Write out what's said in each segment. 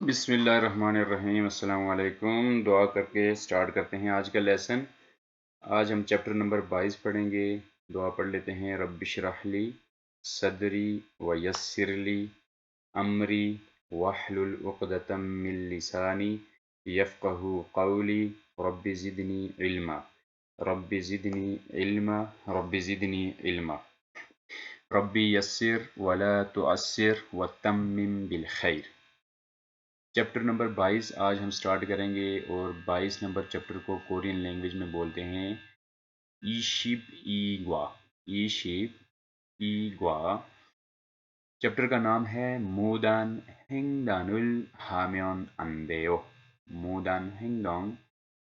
बिस्मिल्लाहिर्रहमानिर्रहीम अस्सलाम वालेकुम। दुआ करके स्टार्ट करते हैं आज का लेसन। आज हम चैप्टर नंबर 22 पढ़ेंगे। दुआ पढ़ लेते हैं। रब्बिशरहली सदरी व यस्सिरली अमरी वहलुल उक़दतम मिन लिसानी यफ़क़हू क़ौली रब्बि ज़िदनी इल्मा रब्बि ज़िदनी इल्मा रब्बि ज़िदनी इल्मा रब्बि यस्सिर वला तुअस्सिर वतम्मिम बिल खैर। चैप्टर नंबर 22 आज हम स्टार्ट करेंगे और 22 नंबर चैप्टर को कोरियन लैंग्वेज में बोलते हैं ईशिप ईग्वा। ईशिप ईग्वा। चैप्टर का नाम है मूदान हेंगदानुल हाम्योन अंदेयो। मूदान हेंगडोंग।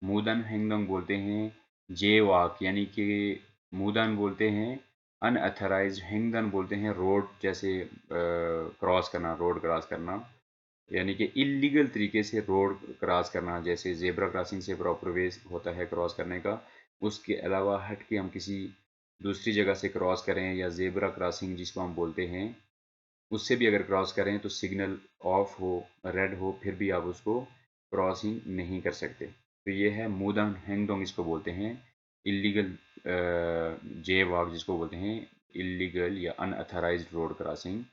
मूदान हेंगडोंग बोलते हैं जेवाक, यानी कि मूदान बोलते हैं अनअथराइज्ड, हेंगदान बोलते हैं रोड, जैसे क्रॉस करना, रोड क्रॉस करना, यानी कि इलीगल तरीके से रोड क्रॉस करना। जैसे जेब्रा क्रॉसिंग से प्रॉपर वे होता है क्रॉस करने का, उसके अलावा हट के हम किसी दूसरी जगह से क्रॉस करें, या जेब्रा क्रॉसिंग जिसको हम बोलते हैं, उससे भी अगर क्रॉस करें तो सिग्नल ऑफ हो, रेड हो, फिर भी आप उसको क्रॉसिंग नहीं कर सकते। तो ये है मूदंग हेंगडोंग, इसको बोलते हैं इलीगल जे वॉक, जिसको बोलते हैं इलीगल या अनअथराइज्ड रोड क्रॉसिंग।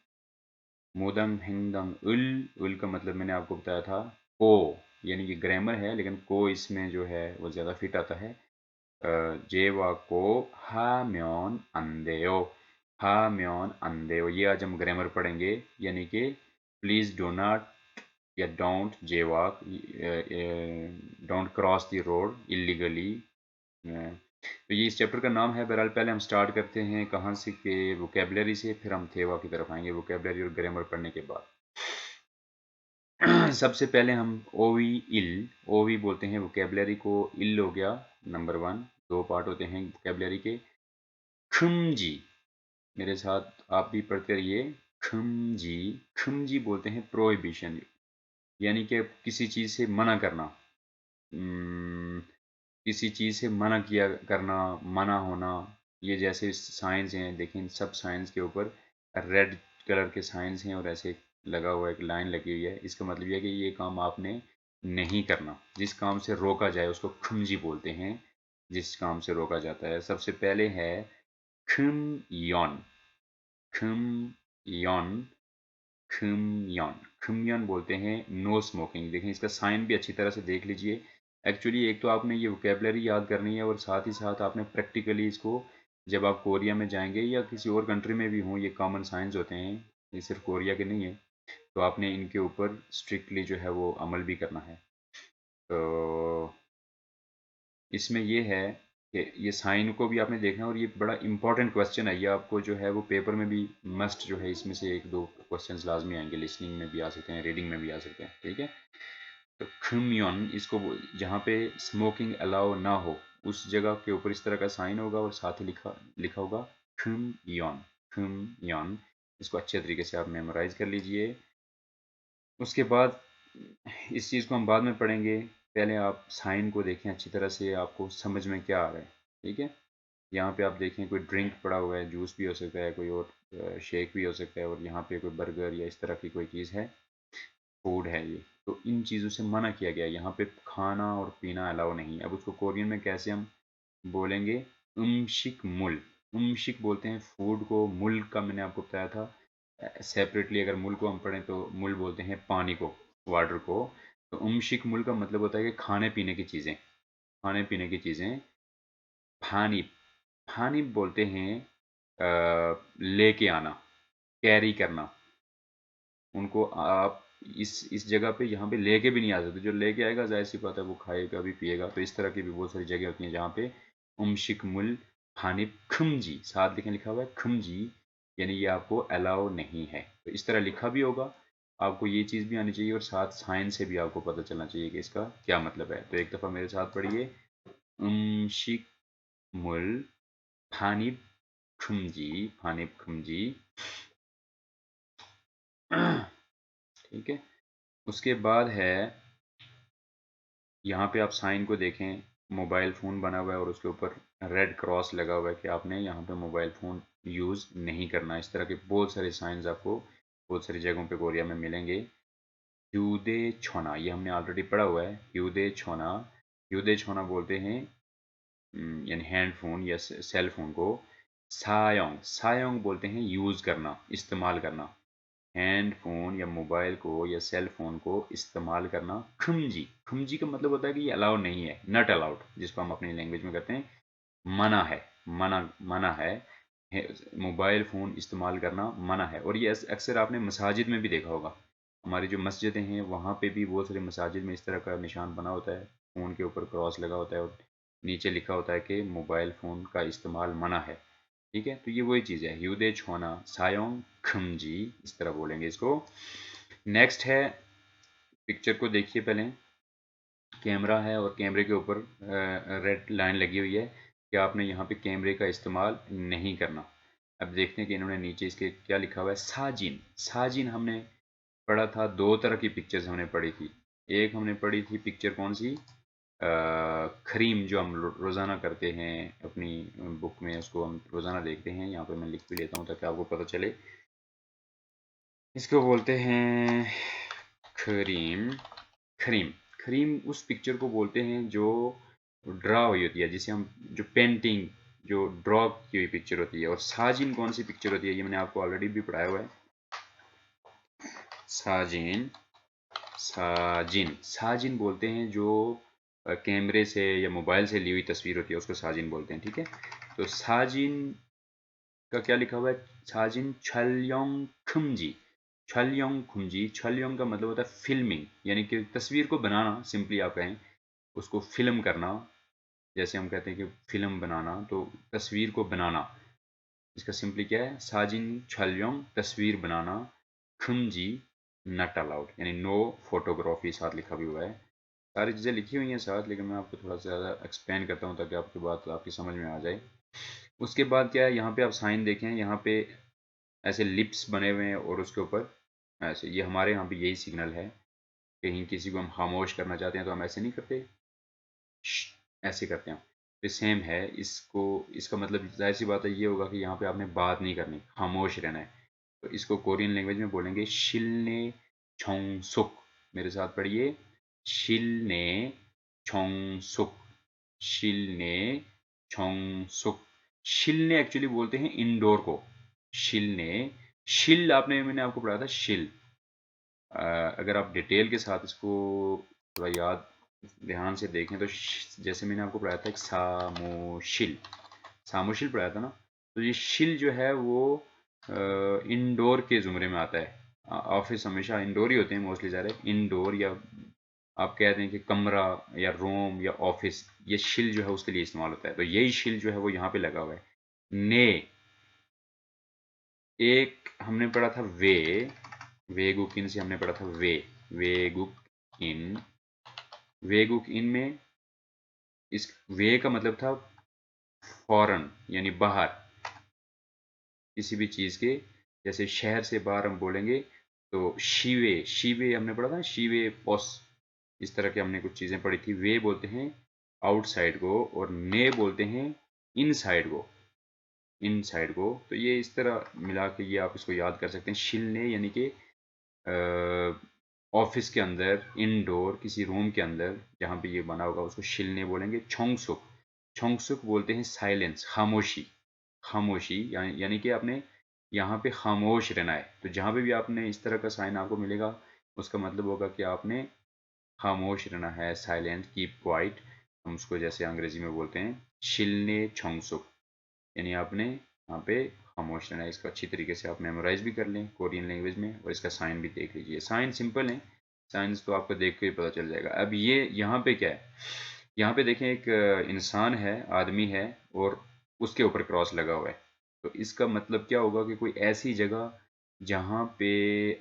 मूदंग हेंगडोंग उल। उल का मतलब मैंने आपको बताया था को, यानी कि ग्रामर है, लेकिन को इसमें जो है वो ज़्यादा फिट आता है। जेवा को हाम्योन अंदेयो। हाम्योन अंदेयो, ये आज हम ग्रामर पढ़ेंगे, यानी कि प्लीज़ डो नॉट या don't jaywalk, don't cross the road illegally. तो ये इस चैप्टर का नाम है। बहरहाल पहले हम स्टार्ट करते हैं कहाँ से, के वोकेबलरी से, फिर हम थेवा की तरफ आएंगे वोकेबलरी और ग्रामर पढ़ने के बाद। सबसे पहले हम ओवी इल। ओवी बोलते हैं वोकेबलरी को, इल हो गया नंबर 1। दो पार्ट होते हैं वोकेबलरी के। खमजी, मेरे साथ आप भी पढ़ते रहिए। खमजी। खमजी बोलते हैं प्रोहिबिशन, यानी कि किसी चीज़ से मना करना। किसी चीज़ से मना किया करना, मना होना। ये जैसे साइंस हैं, देखें सब साइंस के ऊपर रेड कलर के साइंस हैं और ऐसे लगा हुआ एक लाइन लगी हुई है। इसका मतलब यह है कि ये काम आपने नहीं करना। जिस काम से रोका जाए उसको खमजी बोलते हैं, जिस काम से रोका जाता है। सबसे पहले है खम यन। खम यन। खमयन। खमयन बोलते हैं नो स्मोकिंग। देखें इसका साइन भी अच्छी तरह से देख लीजिए। एक्चुअली एक तो आपने ये वोकेबलरी याद करनी है, और साथ ही साथ आपने प्रैक्टिकली इसको, जब आप कोरिया में जाएंगे या किसी और कंट्री में भी हों, ये कॉमन साइंस होते हैं, ये सिर्फ कोरिया के नहीं है, तो आपने इनके ऊपर स्ट्रिक्टली जो है वो अमल भी करना है। तो इसमें ये है कि ये साइन को भी आपने देखना है, और ये बड़ा इंपॉर्टेंट क्वेश्चन है। ये आपको जो है वो पेपर में भी मस्ट जो है, इसमें से एक दो क्वेश्चंस लाजमी आएंगे, लिसनिंग में भी आ सकते हैं, रीडिंग में भी आ सकते हैं, ठीक है। तो खम्योन, इसको जहाँ पे स्मोकिंग अलाउ ना हो उस जगह के ऊपर इस तरह का साइन होगा, और साथ ही लिखा लिखा होगा खम्योन। खम्योन। इसको अच्छे तरीके से आप मेमोराइज कर लीजिए। उसके बाद इस चीज़ को हम बाद में पढ़ेंगे। पहले आप साइन को देखें अच्छी तरह से, आपको समझ में क्या आ रहा है, ठीक है। यहाँ पे आप देखें कोई ड्रिंक पड़ा हुआ है, जूस भी हो सकता है, कोई और शेक भी हो सकता है, और यहाँ पे कोई बर्गर या इस तरह की कोई चीज़ है, फूड है ये। तो इन चीज़ों से मना किया गया है, यहाँ पे खाना और पीना अलाउ नहीं है। अब उसको कोरियन में कैसे हम बोलेंगे? उमशिक मुल। उमशिक बोलते हैं फूड को। मुल का मैंने आपको बताया था सेपरेटली, अगर मुल को हम पढ़ें तो मुल बोलते हैं पानी को, वाटर को। तो उमशिक मुल का मतलब होता है कि खाने पीने की चीज़ें, खाने पीने की चीज़ें। फानी। फानी बोलते हैं लेके आना, कैरी करना। उनको आप इस जगह पे, यहाँ पे लेके भी नहीं आ सकते। जो लेके आएगा जाहिर सी बात है वो खाएगा भी पिएगा। तो इस तरह की भी बहुत सारी जगह होती हैं जहाँ पे उमशिक मुल हानिब खमजी, साथ लिखे लिखा हुआ है खमजी, यानी ये आपको अलाउ नहीं है। तो इस तरह लिखा भी होगा, आपको ये चीज़ भी आनी चाहिए, और साथ साइंस से भी आपको पता चलना चाहिए कि इसका क्या मतलब है। तो एक दफ़ा मेरे साथ पढ़िए। उमशिक मुल फानिब खमजी। फानिब खमजी। ठीक है। उसके बाद है, यहाँ पे आप साइन को देखें, मोबाइल फ़ोन बना हुआ है और उसके ऊपर रेड क्रॉस लगा हुआ है कि आपने यहाँ पे मोबाइल फ़ोन यूज़ नहीं करना। इस तरह के बहुत सारे साइंस आपको बहुत सारी जगहों पे कोरिया में मिलेंगे, ह्यूदे छोना, ये हमने ऑलरेडी पढ़ा हुआ है। ह्यूदे छोना, ह्यूदे छोना बोलते हैं यानी हैंड फोन या सेल फोन को। सायोंग, सायोंग बोलते हैं यूज़ करना, इस्तेमाल करना। हैंड फोन या मोबाइल को या सेल फोन को इस्तेमाल करना। खुमजी, खुमजी का मतलब होता है कि ये अलाउ नहीं है, नॉट अलाउड, जिसको हम अपनी लैंग्वेज में कहते हैं मना है, मना है। मोबाइल फ़ोन इस्तेमाल करना मना है। और ये अक्सर आपने मसाजिद में भी देखा होगा। हमारी जो मस्जिदें हैं वहाँ पे भी बहुत सारी मसाजिद में इस तरह का निशान बना होता है, फ़ोन के ऊपर क्रॉस लगा होता है और नीचे लिखा होता है कि मोबाइल फ़ोन का इस्तेमाल मना है। ठीक है, तो ये वही चीज़ है, ह्यूदे छोना सायोंग खमजी, इस तरह बोलेंगे इसको। नेक्स्ट है, पिक्चर को देखिए पहले। कैमरा है और कैमरे के ऊपर रेड लाइन लगी हुई है कि आपने यहाँ पे कैमरे का इस्तेमाल नहीं करना। अब देखते हैं कि इन्होंने नीचे इसके क्या लिखा हुआ है। साजिन, साजिन हमने पढ़ा था, दो तरह की पिक्चर्स हमने पढ़ी थी। एक हमने पढ़ी थी पिक्चर कौन सी, खरीम, जो हम रोज़ाना करते हैं अपनी बुक में, उसको हम रोज़ाना देखते हैं। यहाँ पे मैं लिख भी लेता हूँ ताकि आपको पता चले। इसको बोलते हैं खरीम, खरीम। खरीम उस पिक्चर को बोलते हैं जो ड्रा हुई होती है, जिसे हम, जो पेंटिंग, जो ड्रॉ की हुई पिक्चर होती है। और साजिन कौन सी पिक्चर होती है, ये मैंने आपको ऑलरेडी भी पढ़ाया हुआ है। साजिन, साजिन, साजिन बोलते हैं जो कैमरे से या मोबाइल से ली हुई तस्वीर होती है, उसको साजिन बोलते हैं। ठीक है, तो साजिन का क्या लिखा हुआ है, साजिन छलयोंग खुमजी, छलयोंग खुमजी। छलयोंग का मतलब होता है फिल्मिंग, यानी कि तस्वीर को बनाना, सिंपली आप कहें उसको फिल्म करना। जैसे हम कहते हैं कि फिल्म बनाना, तो तस्वीर को बनाना, इसका सिंपली क्या है, साजिन छलयोंग, तस्वीर बनाना। खुमजी, नॉट अलाउड, यानी नो फोटोग्राफी, साथ लिखा भी हुआ है। सारी चीज़ें लिखी हुई हैं साथ, लेकिन मैं आपको थोड़ा सा ज़्यादा एक्सप्लेन करता हूँ ताकि आपकी बात आपकी समझ में आ जाए। उसके बाद क्या है, यहाँ पे आप साइन देखें, यहाँ पे ऐसे लिप्स बने हुए हैं और उसके ऊपर ऐसे, ये हमारे यहाँ पे यही सिग्नल है। कहीं किसी को हम खामोश करना चाहते हैं तो हम ऐसे नहीं करते, ऐसे करते हैं। तो सेम है, इसको, इसका मतलब जाहिर सी बात है ये होगा कि यहाँ पे आपने बात नहीं करनी, खामोश रहना है। तो इसको कोरियन लैंग्वेज में बोलेंगे शिलने छोंगसुक। मेरे साथ पढ़िए, शिलने छोंगसुक, शिलने छोंगसुक। शिलने एक्चुअली बोलते हैं इंडोर को, शिलने, शिल आपने, मैंने आपको पढ़ाया था शिल। अगर आप डिटेल के साथ इसको थोड़ा याद ध्यान से देखें तो जैसे मैंने आपको पढ़ाया था एक सामोशिल, सामोशिल पढ़ाया था ना। तो ये शिल जो है वो इंडोर के ज़ुमरे में आता है। ऑफिस हमेशा इंडोर ही होते हैं मोस्टली, ज़्यादा इंडोर, या आप कहते हैं कि कमरा या रूम या ऑफिस, ये शिल जो है उसके लिए इस्तेमाल होता है। तो यही शिल जो है वो यहाँ पे लगा हुआ है। ने, एक हमने पढ़ा था वे, वेगुकिन से हमने पढ़ा था वे, वेगुक इन, वेगुक इन में इस वे का मतलब था फॉरन, यानी बाहर किसी भी चीज़ के। जैसे शहर से बाहर हम बोलेंगे तो शिवे, शिवे हमने पढ़ा था, शिवे पोस, इस तरह के हमने कुछ चीज़ें पढ़ी थी। वे बोलते हैं आउटसाइड को और ने बोलते हैं इनसाइड को, इनसाइड को। तो ये इस तरह मिला के ये आप इसको याद कर सकते हैं। शिलने यानी कि ऑफिस के अंदर, इंडोर किसी रूम के अंदर जहाँ पे ये बना होगा उसको शिलने बोलेंगे। छोंगसुक, छोंगसुक बोलते हैं साइलेंस, खामोशी, खामोशी, यानी कि आपने यहाँ पे खामोश रहना है। तो जहाँ पे भी आपने इस तरह का साइन आपको मिलेगा, उसका मतलब होगा कि आपने खामोश रहना है, साइलेंट, कीप क्वाइट, हम उसको जैसे अंग्रेजी में बोलते हैं शिलने छोंगसुक, यानी आपने यहाँ पे खामोश रहना है। इसको अच्छी तरीके से आप मेमोराइज भी कर लें कोरियन लैंग्वेज में, और इसका साइन भी देख लीजिए। साइन सिंपल है, साइंस तो आपको देख के ही पता चल जाएगा। अब ये यहाँ पे क्या है, यहाँ पे देखें एक इंसान है, आदमी है, और उसके ऊपर क्रॉस लगा हुआ है। तो इसका मतलब क्या होगा कि कोई ऐसी जगह जहाँ पे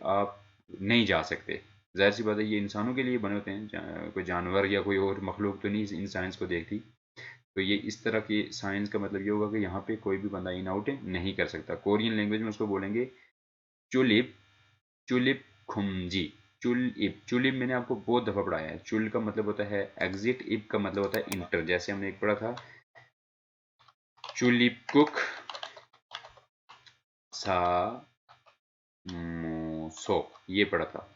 आप नहीं जा सकते। जाहिर सी बात है ये इंसानों के लिए बने होते हैं, कोई जानवर या कोई और मखलूक तो नहीं इन साइंस को देखती। तो ये इस तरह की साइंस का मतलब ये होगा कि यहाँ पे कोई भी बंदा इन आउट नहीं कर सकता। कोरियन लैंग्वेज में उसको बोलेंगे चुलिप, चुलिप खुमजी, चुल इप। चुलिप मैंने आपको बहुत दफ़ा पढ़ाया है। चुल का मतलब होता है एग्जिट, इप का मतलब होता है इंटर। जैसे हमने एक पढ़ा था चुलिप कुक सा मोसो, ये पढ़ा था।